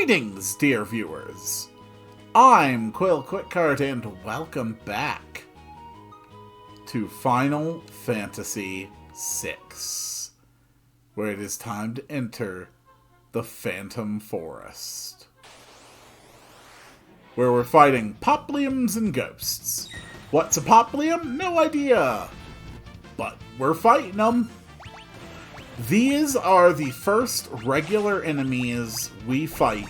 Greetings, dear viewers! I'm Quill Quickcart, and welcome back to Final Fantasy VI, where it is time to enter the Phantom Forest, where we're fighting Popliums and ghosts. What's a Poplium? No idea, but we're fighting them. These are the first regular enemies we fight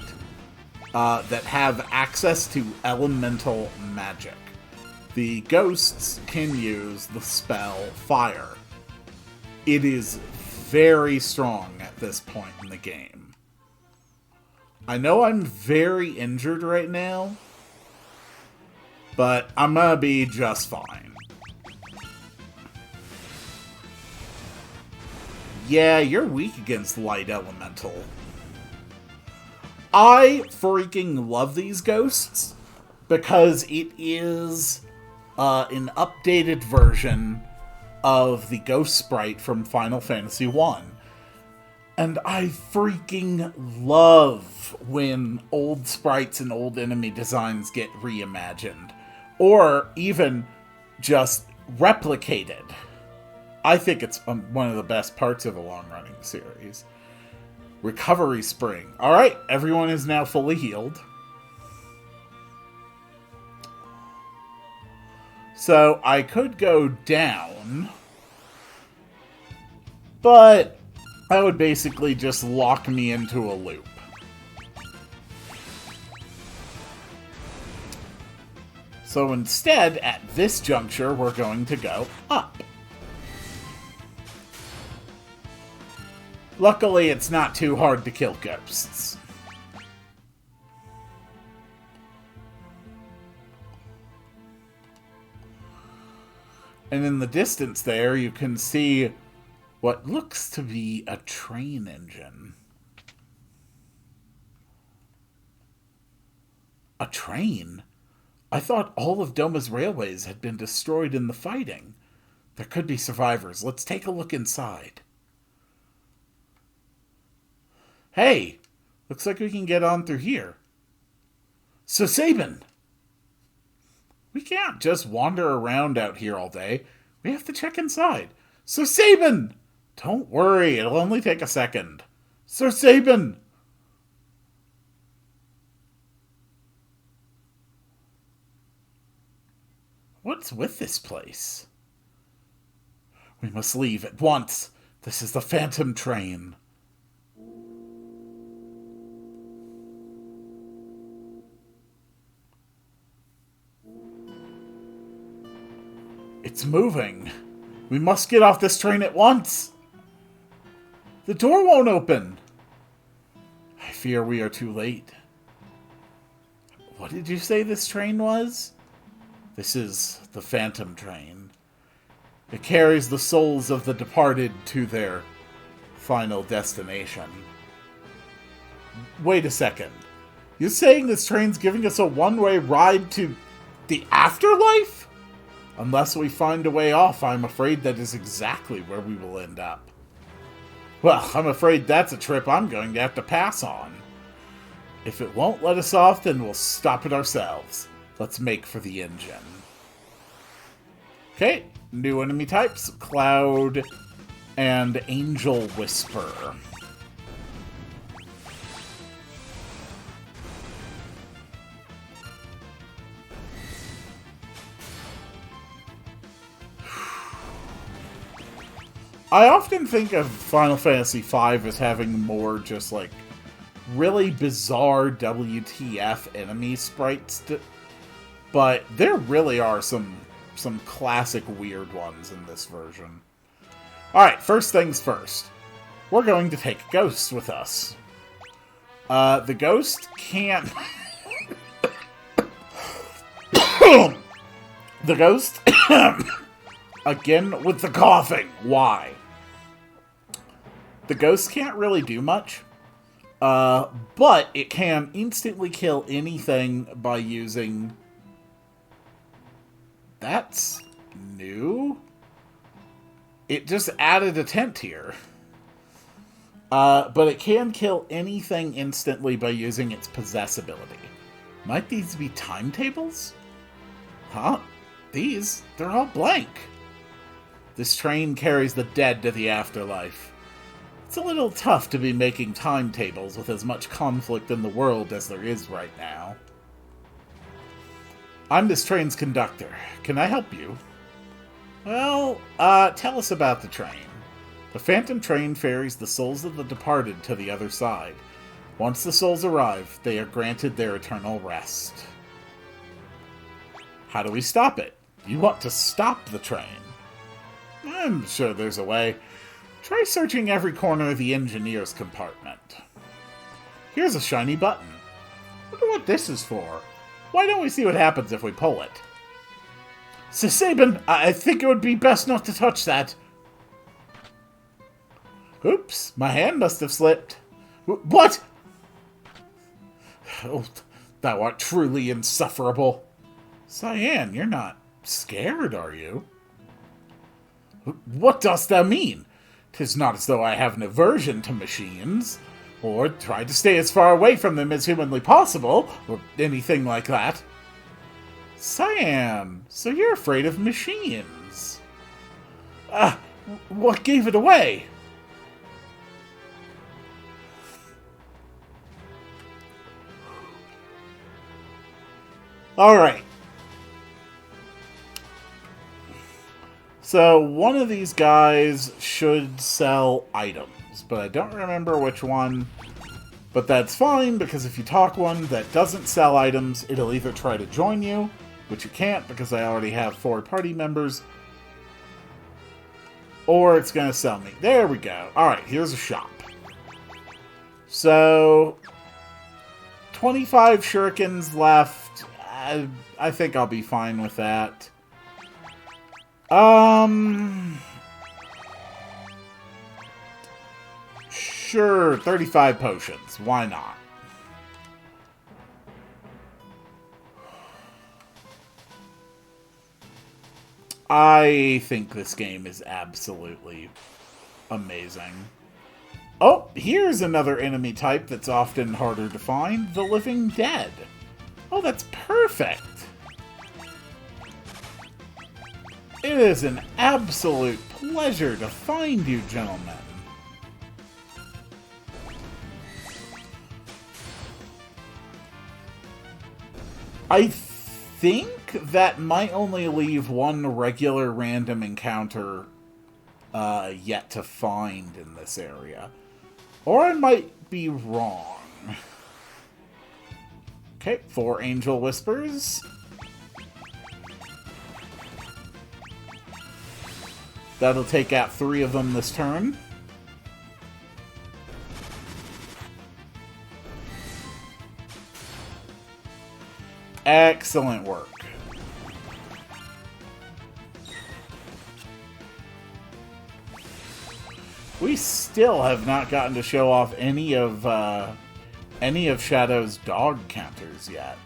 that have access to elemental magic. The ghosts can use the spell Fire. It is very strong at this point in the game. I know I'm very injured right now, but I'm gonna be just fine. Yeah, you're weak against light elemental. I freaking love these ghosts because it is an updated version of the ghost sprite from Final Fantasy I. And I freaking love when old sprites and old enemy designs get reimagined. Or even just replicated. I think it's one of the best parts of a long-running series. Recovery Spring. Alright, everyone is now fully healed. So, I could go down, but that would basically just lock me into a loop. So instead, at this juncture, we're going to go up. Luckily, it's not too hard to kill ghosts. And in the distance there, you can see what looks to be a train engine. A train? I thought all of Doma's railways had been destroyed in the fighting. There could be survivors. Let's take a look inside. Hey, looks like we can get on through here. So Sabin! We can't just wander around out here all day. We have to check inside. So Sabin! Don't worry, it'll only take a second. So Sabin! What's with this place? We must leave at once. This is the Phantom Train. It's moving. We must get off this train at once. The door won't open. I fear we are too late. What did you say this train was? This is the Phantom Train. It carries the souls of the departed to their final destination. Wait a second. You're saying this train's giving us a one-way ride to the afterlife? Unless we find a way off, I'm afraid that is exactly where we will end up. Well, I'm afraid that's a trip I'm going to have to pass on. If it won't let us off, then we'll stop it ourselves. Let's make for the engine. Okay, new enemy types, Cloud and Angel Whisper. I often think of Final Fantasy V as having more just, like, really bizarre WTF enemy sprites, but there really are some classic weird ones in this version. Alright, first things first. We're going to take Ghost with us. The Ghost can't... The Ghost... Again with the coughing. Why? The Ghost can't really do much, but it can instantly kill anything by using... That's new? It just added a tent here. But it can kill anything instantly by using its possess ability. Might these be timetables? Huh? They're all blank. This train carries the dead to the afterlife. It's a little tough to be making timetables with as much conflict in the world as there is right now. I'm this train's conductor. Can I help you? Well, tell us about the train. The Phantom Train ferries the souls of the departed to the other side. Once the souls arrive, they are granted their eternal rest. How do we stop it? You want to stop the train? I'm sure there's a way. Try searching every corner of the engineer's compartment. Here's a shiny button. Wonder what this is for. Why don't we see what happens if we pull it? Sabin, I think it would be best not to touch that. Oops, my hand must have slipped. What? Oh, thou art truly insufferable. Cyan, you're not scared, are you? What dost thou mean? 'Tis not as though I have an aversion to machines, or try to stay as far away from them as humanly possible, or anything like that. Cyan, so you're afraid of machines. What gave it away? Alright. So, one of these guys should sell items, but I don't remember which one. But that's fine, because if you talk one that doesn't sell items, it'll either try to join you, which you can't because I already have 4 party members, or it's going to sell me. There we go. Alright, here's a shop. So, 25 shurikens left. I think I'll be fine with that. Sure, 35 potions. Why not? I think this game is absolutely amazing. Oh, here's another enemy type that's often harder to find, the living dead. Oh, that's perfect. It is an absolute pleasure to find you, gentlemen. I think that might only leave one regular random encounter yet to find in this area. Or I might be wrong. Okay, 4 Angel Whispers. That'll take out 3 of them this turn. Excellent work. We still have not gotten to show off any of Shadow's dog counters yet.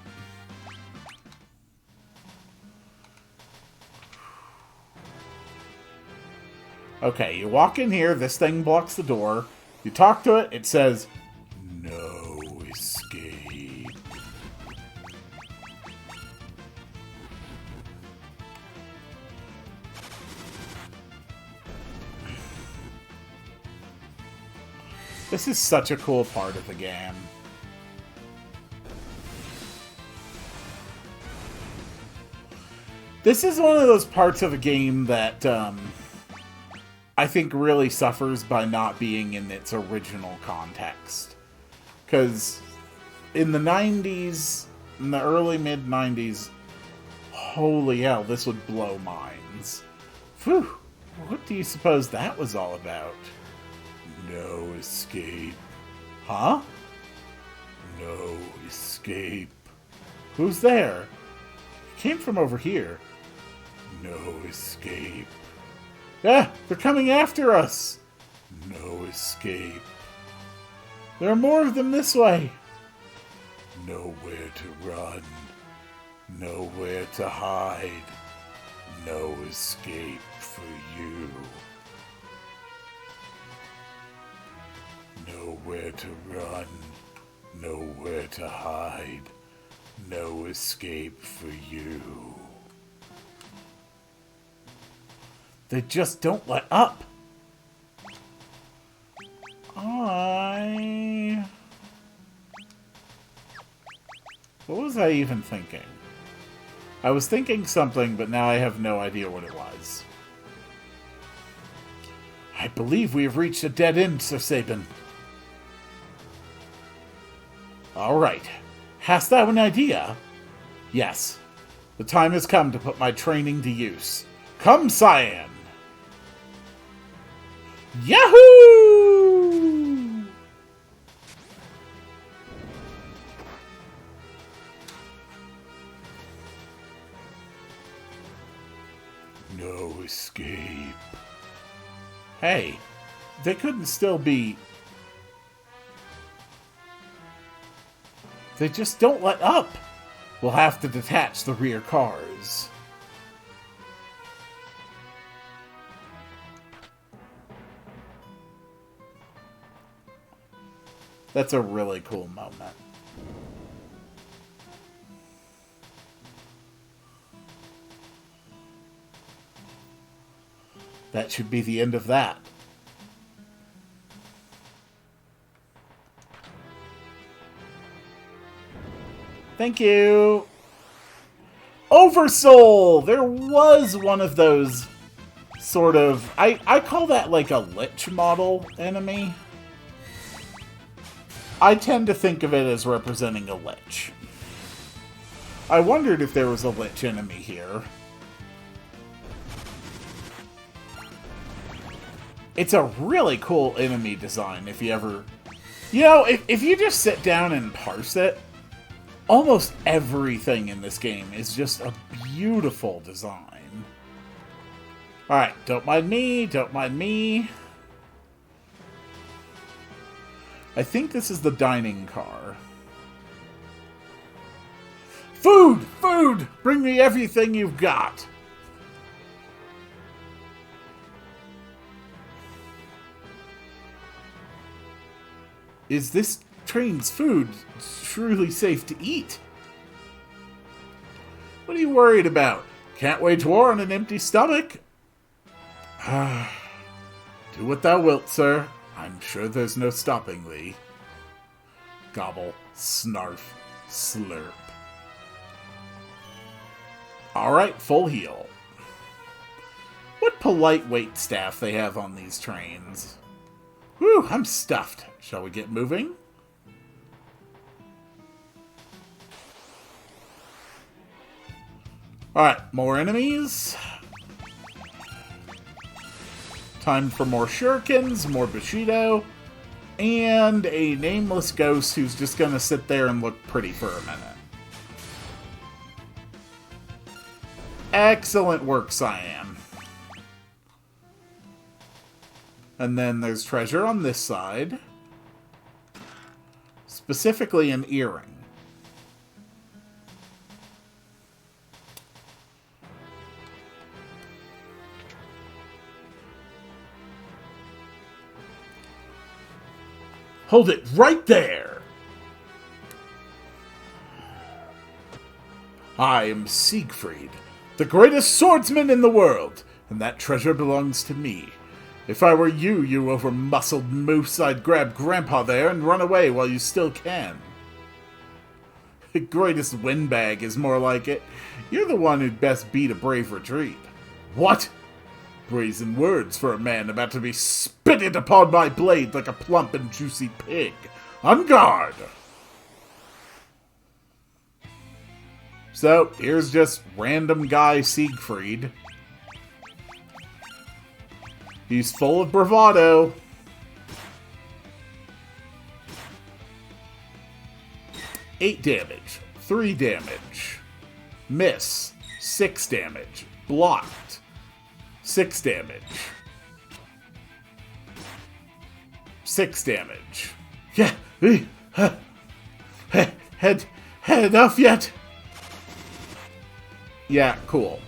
Okay, you walk in here, this thing blocks the door. You talk to it, it says, "No escape." This is such a cool part of the game. This is one of those parts of a game that I think really suffers by not being in its original context. Because in the 90s, in the early mid-90s, holy hell, this would blow minds. Phew, what do you suppose that was all about? No escape. Huh? No escape. Who's there? He came from over here. No escape. Ah! They're coming after us! No escape. There are more of them this way. Nowhere to run. Nowhere to hide. No escape for you. Nowhere to run, nowhere to hide, no escape for you. They just don't let up. What was I even thinking? I was thinking something, but now I have no idea what it was. I believe we have reached a dead end, Sir Sabin. Alright. Hast thou an idea? Yes. The time has come to put my training to use. Come, Cyan! Yahoo! No escape. Hey, they couldn't still be... They just don't let up. We'll have to detach the rear cars. That's a really cool moment. That should be the end of that. Thank you. Oversoul! There was one of those sort of... I call that like a Lich model enemy. I tend to think of it as representing a Lich. I wondered if there was a Lich enemy here. It's a really cool enemy design if you ever... You know, if you just sit down and parse it, almost everything in this game is just a beautiful design. Alright, don't mind me, don't mind me. I think this is the dining car. Food! Food! Bring me everything you've got! Is this train's food truly safe to eat? What are you worried about? Can't wage war on an empty stomach. Do what thou wilt, sir. I'm sure there's no stopping thee. Gobble, snarf, slurp. Alright, full heal. What polite waitstaff they have on these trains. Whew, I'm stuffed. Shall we get moving? Alright, more enemies. Time for more shurikens, more Bushido, and a nameless ghost who's just gonna sit there and look pretty for a minute. Excellent work, Cyan. And then there's treasure on this side. Specifically an earring. Hold it right there! I am Siegfried, the greatest swordsman in the world, and that treasure belongs to me. If I were you, you over-muscled moose, I'd grab Grandpa there and run away while you still can. The greatest windbag is more like it. You're the one who'd best beat a brave retreat. What? Brazen words for a man about to be spitted upon my blade like a plump and juicy pig. On guard! So, here's just random guy Siegfried. He's full of bravado. Eight damage. 3 damage. Miss. 6 damage. Blocked. 6 damage. 6 damage. Yeah. Head enough yet? Yeah, cool.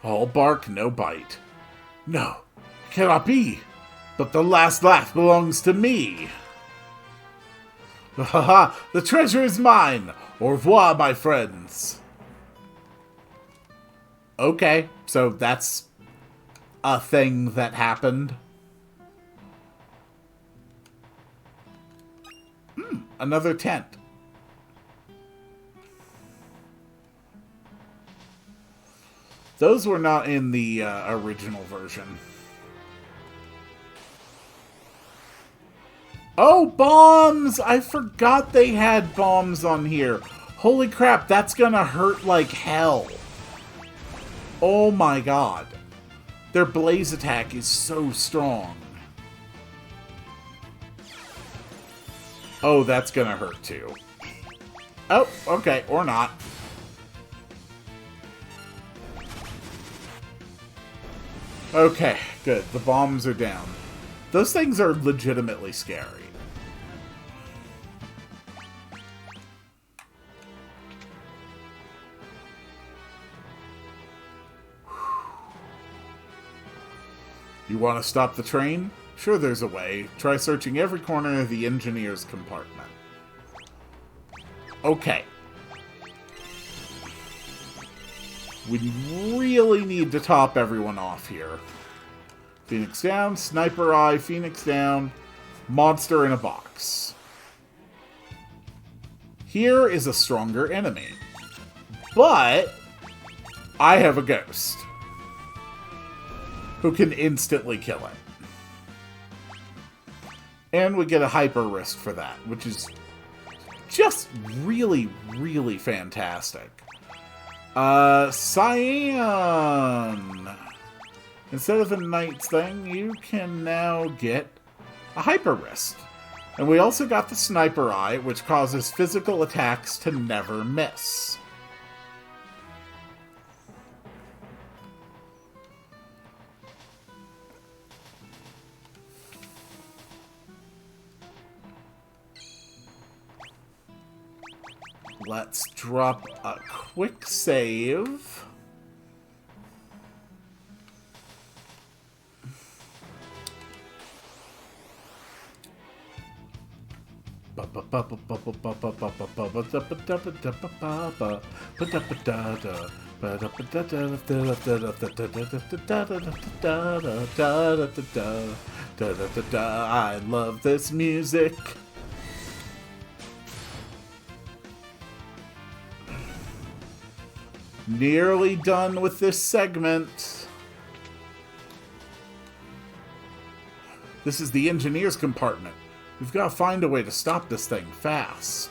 All bark, no bite. No, Cannot be! But the last laugh belongs to me! Haha! The treasure is mine! Au revoir, my friends! Okay, so that's a thing that happened. Another tent. Those were not in the original version. Oh, bombs! I forgot they had bombs on here. Holy crap, that's gonna hurt like hell. Oh my god. Their blaze attack is so strong. Oh, that's gonna hurt too. Oh, okay, or not. Okay, good. The bombs are down. Those things are legitimately scary. You want to stop the train? Sure, there's a way. Try searching every corner of the engineer's compartment. Okay. We really need to top everyone off here. Phoenix down, Sniper Eye, Phoenix down, Monster in a box. Here is a stronger enemy. But I have a ghost who can instantly kill it. And we get a hyper wrist for that, which is just really, really fantastic. Cyan! Instead of a knight's thing, you can now get a hyper wrist. And we also got the Sniper Eye, which causes physical attacks to never miss. Let's drop a quick save. I love this music. Nearly done with this segment. This is the engineer's compartment. We've got to find a way to stop this thing fast.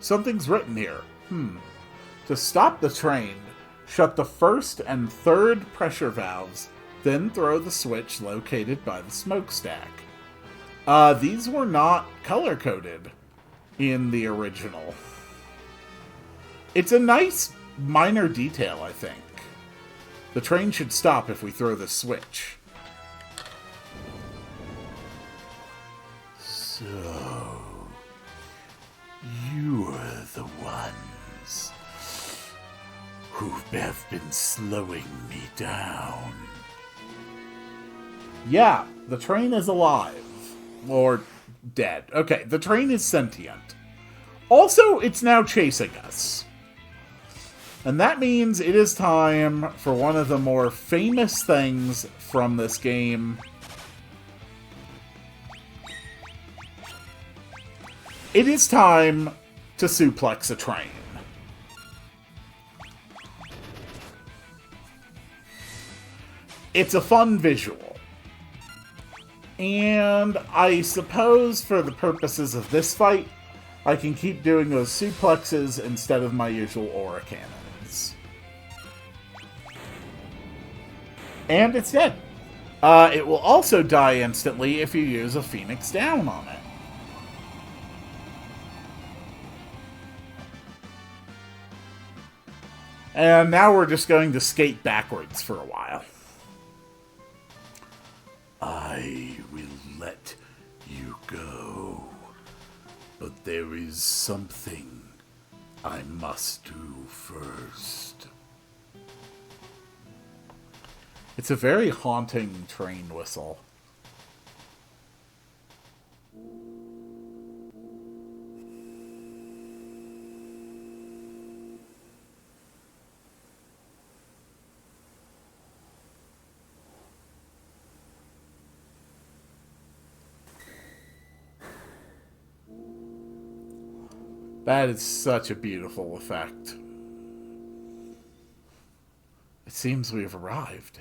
Something's written here. To stop the train, shut the first and third pressure valves, then throw the switch located by the smokestack. These were not color-coded in the original. It's a nice minor detail, I think. The train should stop if we throw the switch. So, you're the ones who have been slowing me down. Yeah, the train is alive. Or dead. Okay, the train is sentient. Also, it's now chasing us. And that means it is time for one of the more famous things from this game. It is time to suplex a train. It's a fun visual. And I suppose for the purposes of this fight, I can keep doing those suplexes instead of my usual aura cannons. And it's dead. It will also die instantly if you use a Phoenix down on it. And now we're just going to skate backwards for a while. I will let you go. But there is something I must do first. It's a very haunting train whistle. That is such a beautiful effect. It seems we have arrived.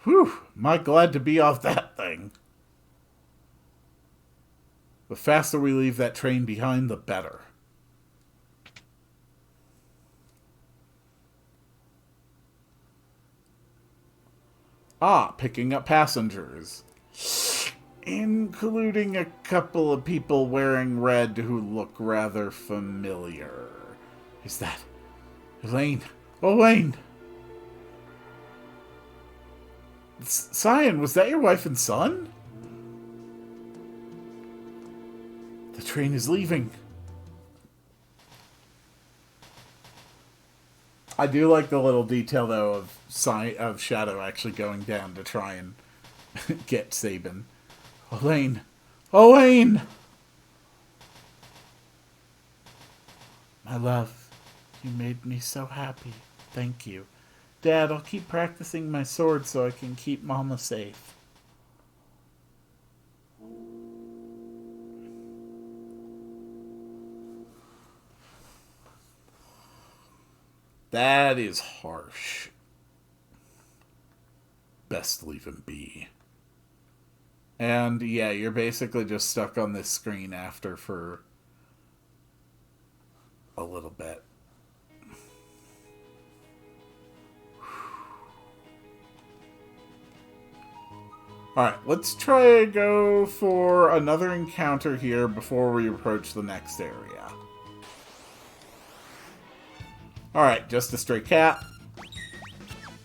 Whew, am I glad to be off that thing. The faster we leave that train behind, the better. Ah, picking up passengers. Including a couple of people wearing red who look rather familiar. Is that Elaine? Elaine! Cyan, was that your wife and son? The train is leaving. I do like the little detail, though, of Shadow actually going down to try and get Sabin. Elaine! Elaine! My love, you made me so happy. Thank you. Dad, I'll keep practicing my sword so I can keep Mama safe. That is harsh. Best leave him be. And yeah, you're basically just stuck on this screen after for a little bit. Alright, let's try to go for another encounter here before we approach the next area. Alright, just a stray cat.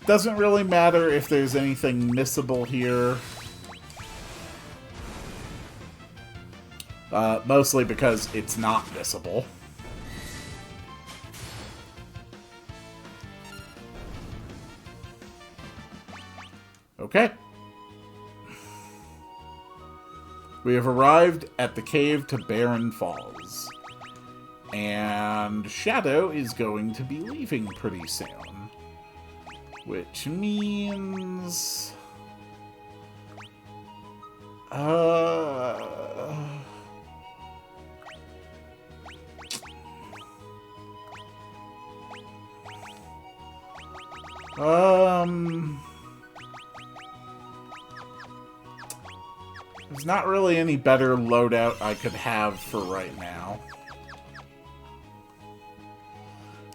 Doesn't really matter if there's anything missable here. Mostly because it's not missable. Okay. We have arrived at the cave to Barren Falls. And Shadow is going to be leaving pretty soon. Which means... There's not really any better loadout I could have for right now.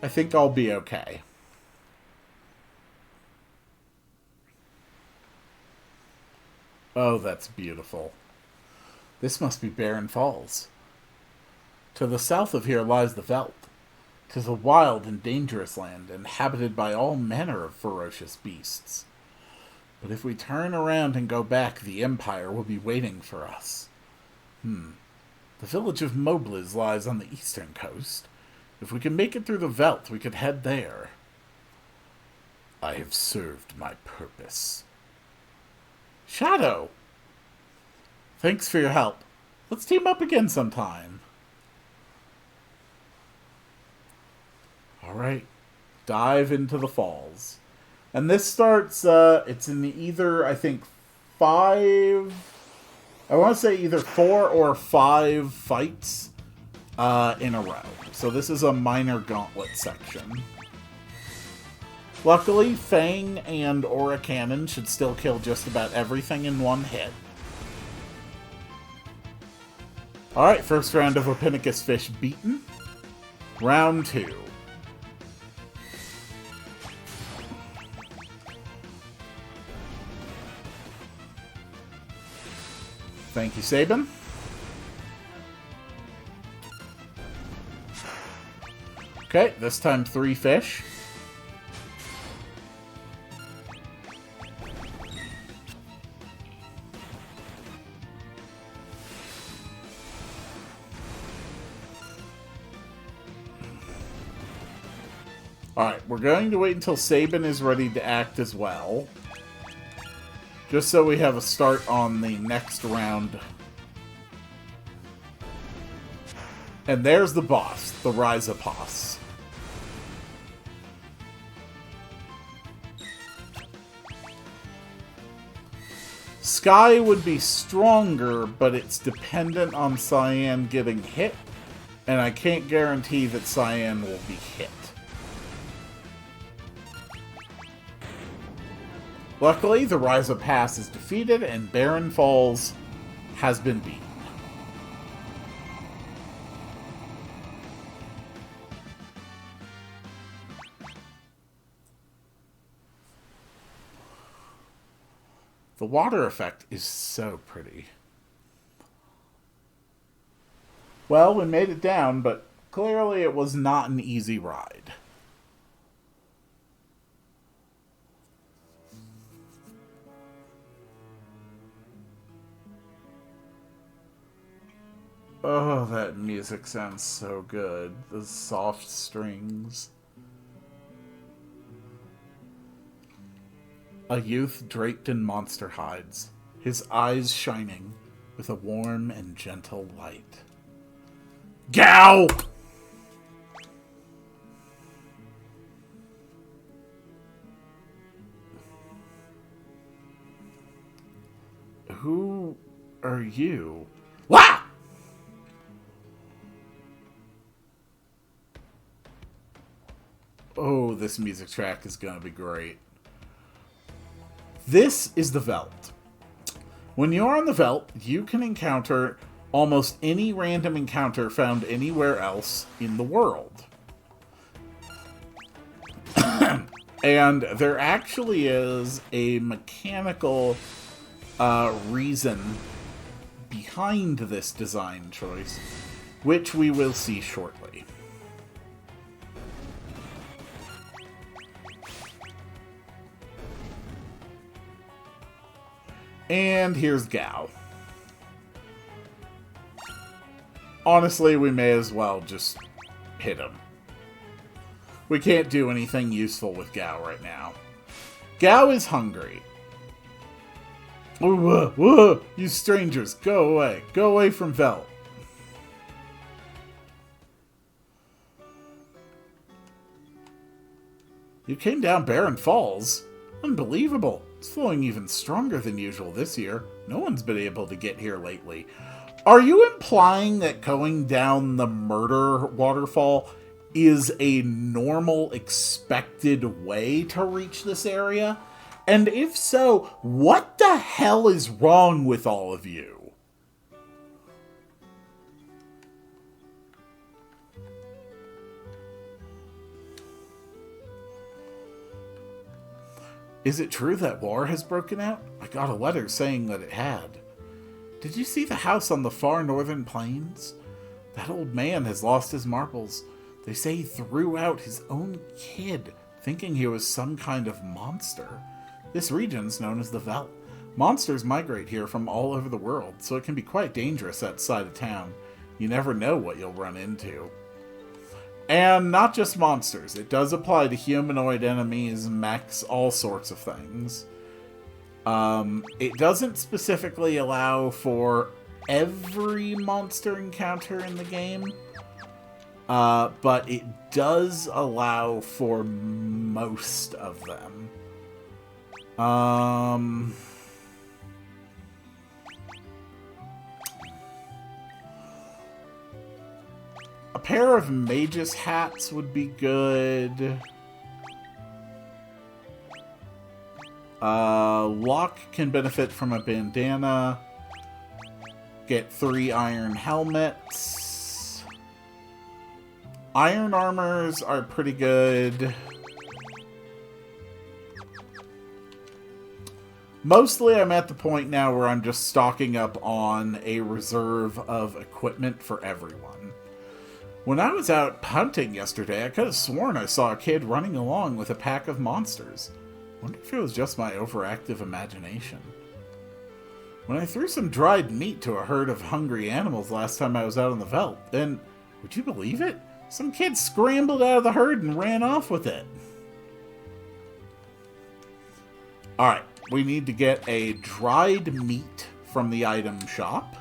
I think I'll be okay. Oh, that's beautiful. This must be Barren Falls. To the south of here lies the Veldt. 'Tis a wild and dangerous land, inhabited by all manner of ferocious beasts. But if we turn around and go back, the Empire will be waiting for us. The village of Mobliz lies on the eastern coast. If we can make it through the Veldt, we could head there. I have served my purpose. Shadow! Thanks for your help. Let's team up again sometime. Alright. Dive into the falls. And this starts, it's in either, I think, 5... I want to say either 4 or 5 fights in a row. So this is a minor gauntlet section. Luckily, Fang and Aura Cannon should still kill just about everything in one hit. Alright, first round of Ophinicus Fish beaten. Round 2. Thank you, Sabin. Okay, this time 3 fish. Alright, we're going to wait until Sabin is ready to act as well. Just so we have a start on the next round. And there's the boss, the Rhizopos. Sky would be stronger, but it's dependent on Cyan getting hit, and I can't guarantee that Cyan will be hit. Luckily, the Rhizopos is defeated, and Barren Falls has been beaten. The water effect is so pretty. Well, we made it down, but clearly it was not an easy ride. Oh, that music sounds so good. The soft strings. A youth draped in monster hides, his eyes shining with a warm and gentle light. Gao! Who are you? Wah! Oh, this music track is gonna be great. This is the Veldt. When you're on the Veldt, you can encounter almost any random encounter found anywhere else in the world. And there actually is a mechanical reason behind this design choice, which we will see shortly. And here's Gao. Honestly, we may as well just hit him. We can't do anything useful with Gao right now. Gao is hungry. Whoa, you strangers, go away. Go away from Veldt. You came down Barren Falls? Unbelievable. It's flowing even stronger than usual this year. No one's been able to get here lately. Are you implying that going down the murder waterfall is a normal, expected way to reach this area? And if so, what the hell is wrong with all of you? Is it true that war has broken out? I got a letter saying that it had. Did you see the house on the far northern plains? That old man has lost his marbles. They say he threw out his own kid, thinking he was some kind of monster. This region's known as the Veldt. Monsters migrate here from all over the world, so it can be quite dangerous outside of town. You never know what you'll run into. And not just monsters. It does apply to humanoid enemies, mechs, all sorts of things. It doesn't specifically allow for every monster encounter in the game, but it does allow for most of them. A pair of mage's hats would be good. Locke can benefit from a bandana. Get 3 iron helmets. Iron armors are pretty good. Mostly I'm at the point now where I'm just stocking up on a reserve of equipment for everyone. When I was out hunting yesterday, I could have sworn I saw a kid running along with a pack of monsters. Wonder if it was just my overactive imagination. When I threw some dried meat to a herd of hungry animals last time I was out on the Veldt, then, would you believe it? Some kid scrambled out of the herd and ran off with it. Alright, we need to get a dried meat from the item shop.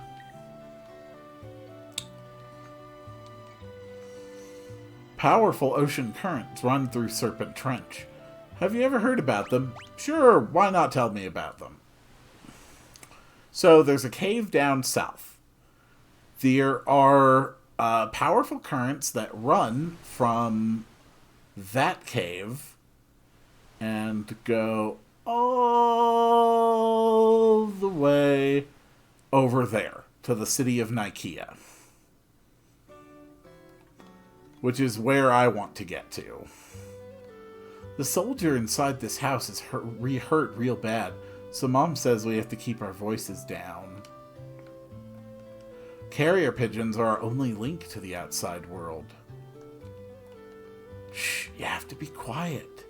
Powerful ocean currents run through Serpent Trench. Have you ever heard about them? Sure, why not tell me about them? So, there's a cave down south. There are powerful currents that run from that cave and go all the way over there to the city of Nicaea, which is where I want to get to. The soldier inside this house is hurt real bad, so Mom says we have to keep our voices down. Carrier pigeons are our only link to the outside world. Shh, you have to be quiet.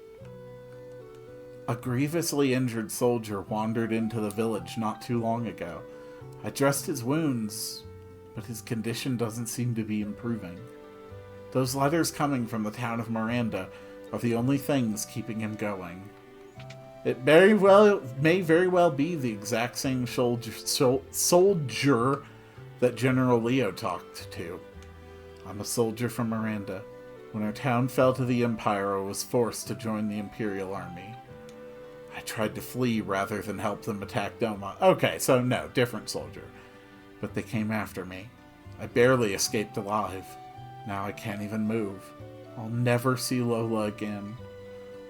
A grievously injured soldier wandered into the village not too long ago. I dressed his wounds, but his condition doesn't seem to be improving. Those letters coming from the town of Miranda are the only things keeping him going. It may very well be the exact same soldier that General Leo talked to. I'm a soldier from Miranda. When our town fell to the Empire, I was forced to join the Imperial Army. I tried to flee rather than help them attack Doma. Okay, so no, different soldier. But they came after me. I barely escaped alive. Now I can't even move. I'll never see Lola again.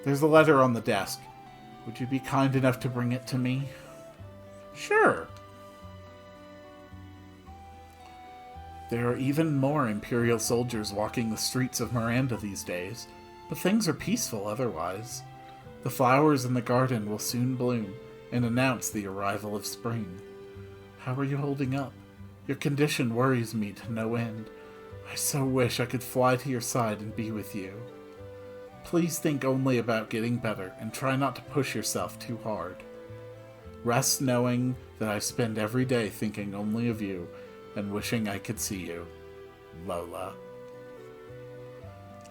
There's a letter on the desk. Would you be kind enough to bring it to me? Sure. There are even more Imperial soldiers walking the streets of Miranda these days, but things are peaceful otherwise. The flowers in the garden will soon bloom and announce the arrival of spring. How are you holding up? Your condition worries me to no end. I so wish I could fly to your side and be with you. Please think only about getting better and try not to push yourself too hard. Rest knowing that I spend every day thinking only of you and wishing I could see you. Lola.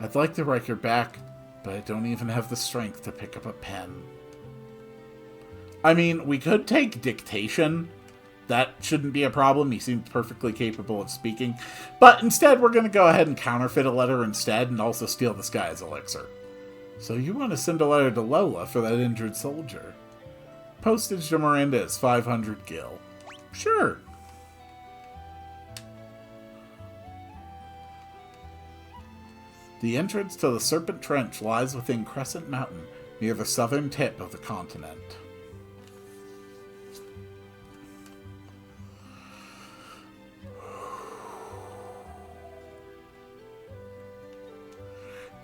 I'd like to write your back, but I don't even have the strength to pick up a pen. I mean, we could take dictation. That shouldn't be a problem. He seems perfectly capable of speaking. But instead, we're going to go ahead and counterfeit a letter instead and also steal this guy's elixir. So you want to send a letter to Lola for that injured soldier. Postage to Miranda is 500 gil. Sure. The entrance to the Serpent Trench lies within Crescent Mountain, near the southern tip of the continent.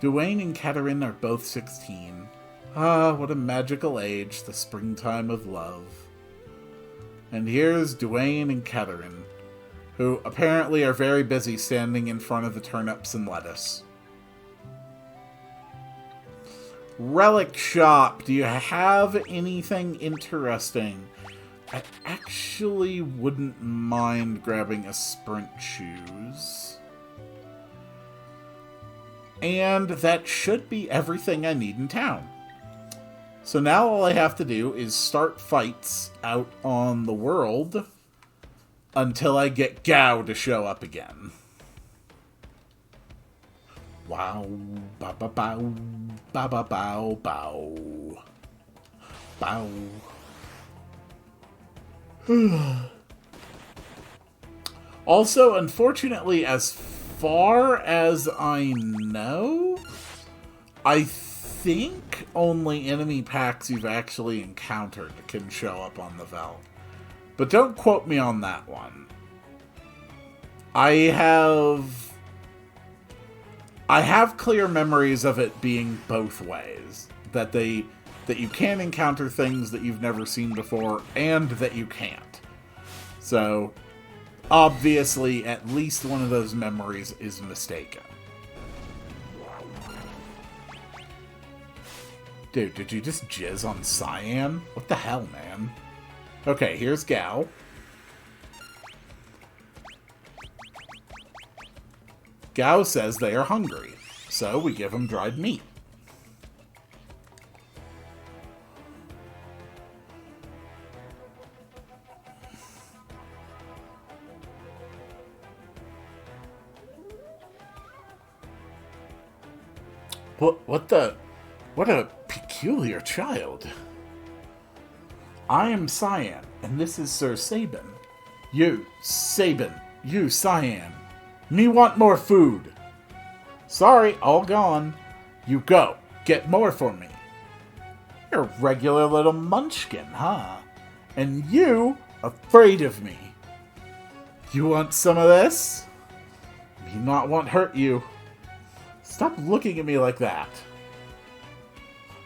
Duane and Katerin are both 16. Ah, what a magical age, the springtime of love. And here's Duane and Katerin, who apparently are very busy standing in front of the turnips and lettuce. Relic shop, do you have anything interesting? I actually wouldn't mind grabbing a sprint shoes. And that should be everything I need in town. So now all I have to do is start fights out on the world until I get Gao to show up again. Wow, ba ba bow, ba ba bow, bow, bow. Also, unfortunately, as far as I know, I think only enemy packs you've actually encountered can show up on the Vel. But don't quote me on that one. I have clear memories of it being both ways. That you can encounter things that you've never seen before, and that you can't. So, obviously, at least one of those memories is mistaken. Dude, did you just jizz on Cyan? What the hell, man? Okay, here's Gao. Gao says they are hungry, so we give him dried meat. What a peculiar child. I am Cyan, and this is Sir Sabin. You, Sabin. You, Cyan. Me want more food. Sorry, all gone. You go. Get more for me. You're a regular little munchkin, huh? And you, afraid of me. You want some of this? Me not want hurt you. Stop looking at me like that.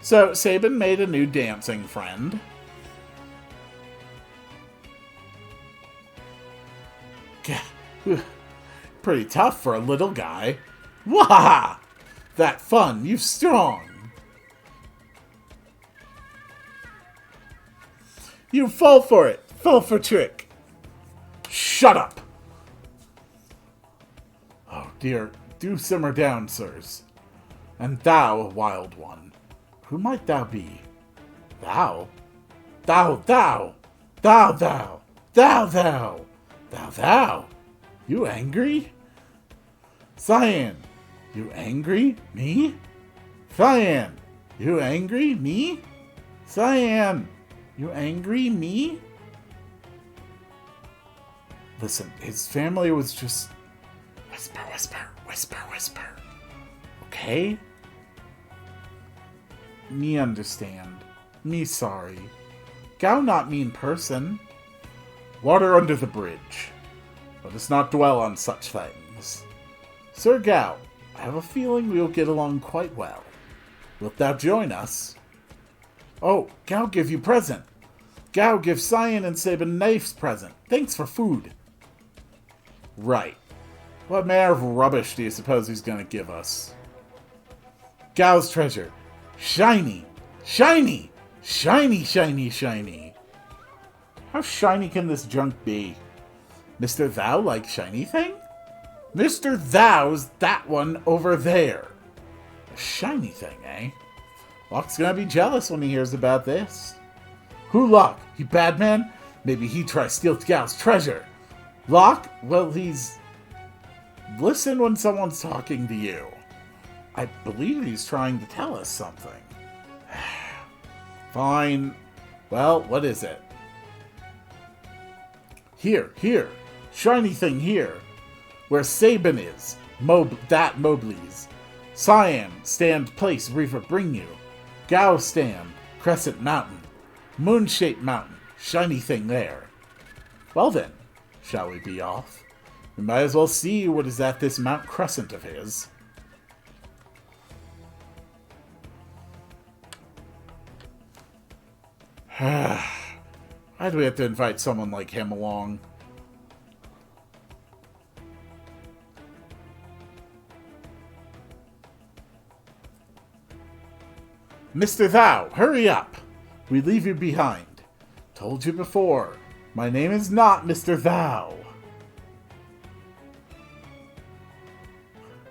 So, Sabin made a new dancing friend. Pretty tough for a little guy. Wah! That fun, you strong. You fall for it. Fall for trick. Shut up. Oh dear, do simmer down, sirs. And thou, wild one, who might thou be? Thou? Thou, thou! Thou, thou! Thou, thou! Thou, thou! You angry? Cyan, you angry? Me? Cyan, you angry? Me? Cyan, you angry? Me? Listen, his family was just... Whisper, whisper, whisper, whisper. Okay? Me understand. Me sorry. Gao not mean person. Water under the bridge. Let us not dwell on such things. Sir Gao, I have a feeling we will get along quite well. Wilt thou join us? Oh, Gao give you present. Gao give Cyan and Sabin knives present. Thanks for food. Right. What manner of rubbish do you suppose he's gonna give us? Gao's treasure. Shiny! Shiny! Shiny, shiny, shiny! How shiny can this junk be? Mr. Thou like shiny thing? Mr. Thou's that one over there. A shiny thing, eh? Locke's gonna be jealous when he hears about this. Who Locke? He bad man? Maybe he try steal Gao's treasure. Locke? Well, he's... Listen when someone's talking to you. I believe he's trying to tell us something. Fine. Well, what is it? Here, here. Shiny thing here. Where Sabin is. That Mobley's. Cyan, stand place, Reaver bring you. Gao stand, Crescent Mountain. Moon-shaped mountain. Shiny thing there. Well then, shall we be off? We might as well see what is at this Mount Crescent of his. Why do we have to invite someone like him along? Mr. Thou, hurry up! We leave you behind. Told you before, my name is not Mr. Thou.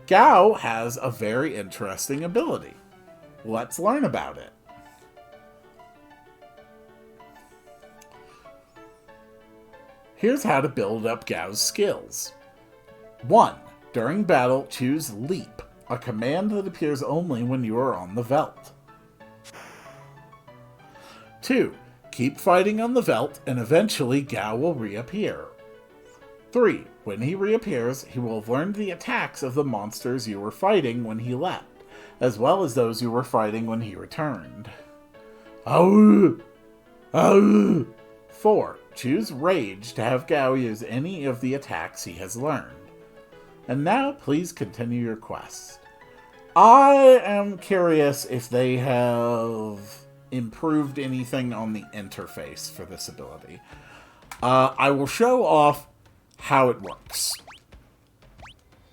Gao has a very interesting ability. Let's learn about it. Here's how to build up Gao's skills. 1. During battle, choose Leap, a command that appears only when you are on the Veldt. 2. Keep fighting on the Veldt, and eventually Gao will reappear. 3. When he reappears, he will have learned the attacks of the monsters you were fighting when he left, as well as those you were fighting when he returned. Ow! Ow! 4. Choose Rage to have Gao use any of the attacks he has learned. And now, please continue your quest. I am curious if they have improved anything on the interface for this ability. I will show off how it works.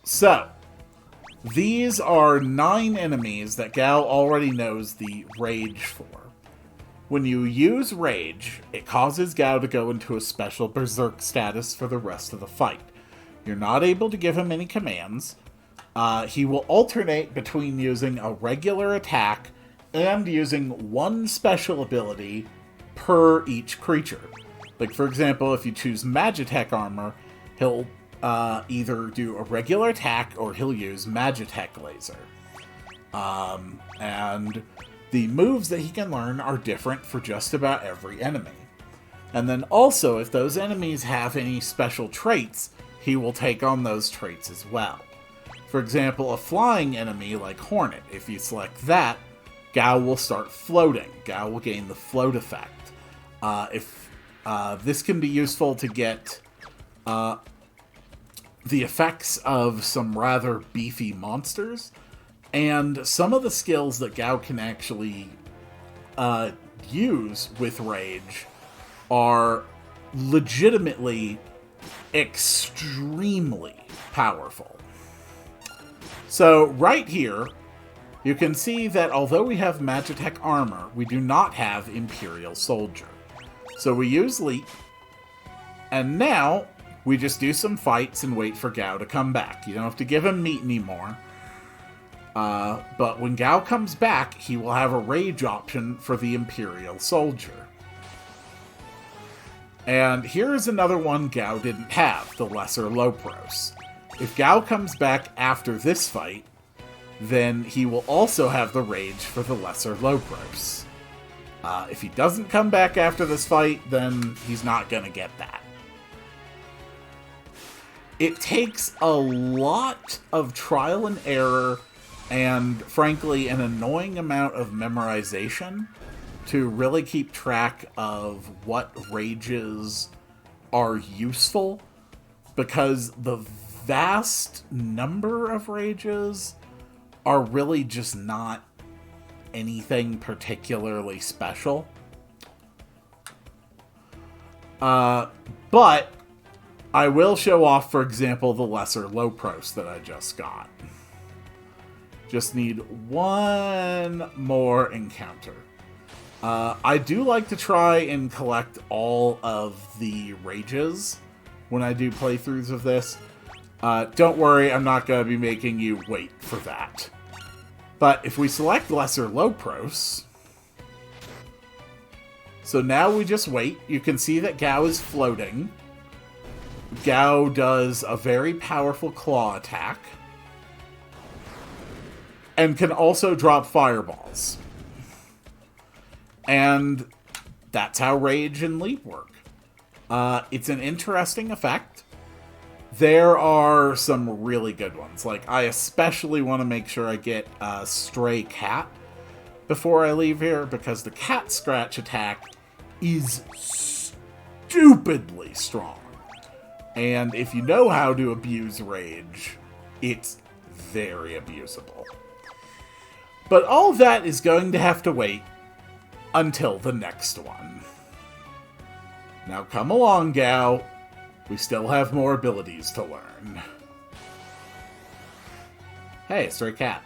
So, these are 9 enemies that Gao already knows the Rage for. When you use Rage, it causes Gao to go into a special Berserk status for the rest of the fight. You're not able to give him any commands, He will alternate between using a regular attack and using one special ability per each creature. Like, for example, if you choose Magitech Armor, he'll either do a regular attack or he'll use Magitech Laser. And the moves that he can learn are different for just about every enemy. And then also, if those enemies have any special traits, he will take on those traits as well. For example, a flying enemy like Hornet, if you select that, Gao will start floating. Gao will gain the float effect. This can be useful to get the effects of some rather beefy monsters, and some of the skills that Gao can actually use with Rage are legitimately extremely powerful. So right here, you can see that although we have Magitech Armor, we do not have Imperial Soldier. So we use Leap, and now we just do some fights and wait for Gao to come back. You don't have to give him meat anymore. But when Gao comes back, he will have a Rage option for the Imperial Soldier. And here is another one Gao didn't have, the Lesser Lopros. If Gao comes back after this fight, then he will also have the Rage for the Lesser Lopros. If he doesn't come back after this fight, then he's not going to get that. It takes a lot of trial and error and, frankly, an annoying amount of memorization to really keep track of what rages are useful, because the vast number of rages are really just not anything particularly special. But I will show off, for example, the Lesser Lopros that I just got. Just need one more encounter. I do like to try and collect all of the rages when I do playthroughs of this. Don't worry, I'm not going to be making you wait for that. But if we select Lesser Lopros, so now we just wait. You can see that Gao is floating. Gao does a very powerful claw attack, and can also drop fireballs. And that's how Rage and Leap work. It's an interesting effect. There are some really good ones. Like, I especially want to make sure I get a Stray Cat before I leave here, because the Cat Scratch attack is stupidly strong. And if you know how to abuse Rage, it's very abusable. But all of that is going to have to wait until the next one. Now come along, Gao. We still have more abilities to learn. Hey, Stray Cat.